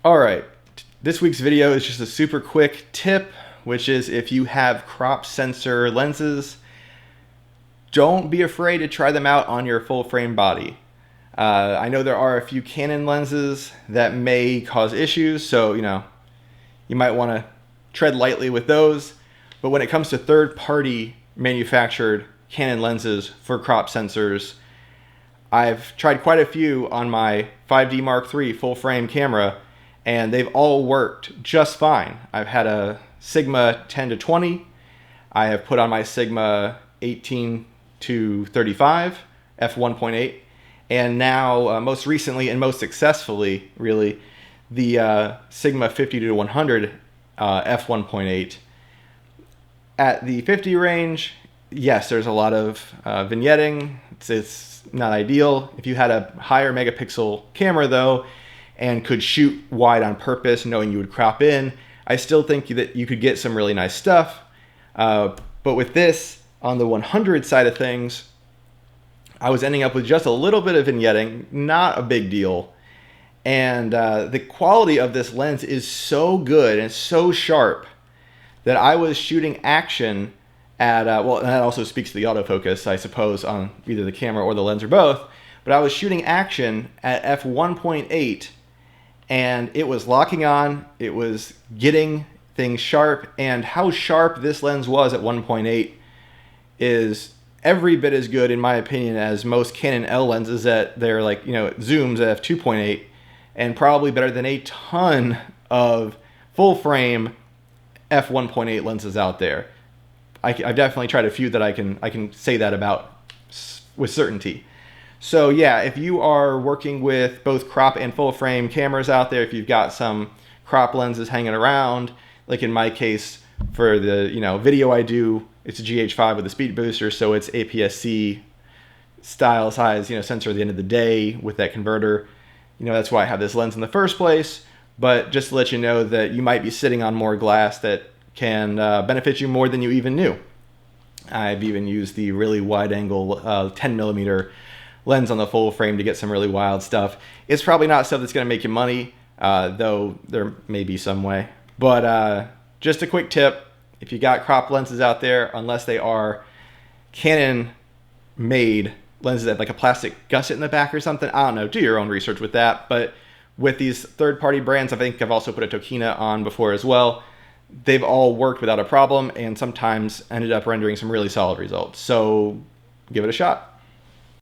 All right, this week's video is just a super quick tip, which is if you have crop sensor lenses, don't be afraid to try them out on your full frame body. I know there are a few Canon lenses that may cause issues, so you might want to tread lightly with those. But when it comes to third-party manufactured Canon lenses for crop sensors, I've tried quite a few on my 5D Mark III full frame camera, and they've all worked just fine. I've had a Sigma 10 to 20. I have put on my Sigma 18 to 35 f1.8, and now most recently and most successfully, really, the Sigma 50 to 100 f1.8. At the 50 range, yes, there's a lot of vignetting. It's not ideal. If you had a higher megapixel camera, though, and could shoot wide on purpose, knowing you would crop in, I still think that you could get some really nice stuff. But with this, on the 100 side of things, I was ending up with just a little bit of vignetting, not a big deal. And the quality of this lens is so good and so sharp that I was shooting action at, well, and that also speaks to the autofocus, I suppose, on either the camera or the lens or both, but I was shooting action at f1.8, and it was locking on, it was getting things sharp, and how sharp this lens was at 1.8 is every bit as good, in my opinion, as most Canon L lenses that they're like, zooms at f2.8, and probably better than a ton of full frame f1.8 lenses out there. I've definitely tried a few that I can say that about with certainty. So yeah, if you are working with both crop and full frame cameras out there, if you've got some crop lenses hanging around, like in my case for the video I do, it's a GH5 with a speed booster, so it's aps-c style size sensor at the end of the day with that converter. That's why I have this lens in the first place. But just to let you know that you might be sitting on more glass that can benefit you more than you even knew. I've even used the really wide angle 10mm lens on the full frame to get some really wild stuff. It's probably not stuff that's going to make you money, though there may be some way. But just a quick tip, if you got crop lenses out there, unless they are Canon made lenses that have like a plastic gusset in the back or something, I don't know, do your own research with that. But with these third-party brands, I think I've also put a Tokina on before as well, they've all worked without a problem and sometimes ended up rendering some really solid results. So give it a shot.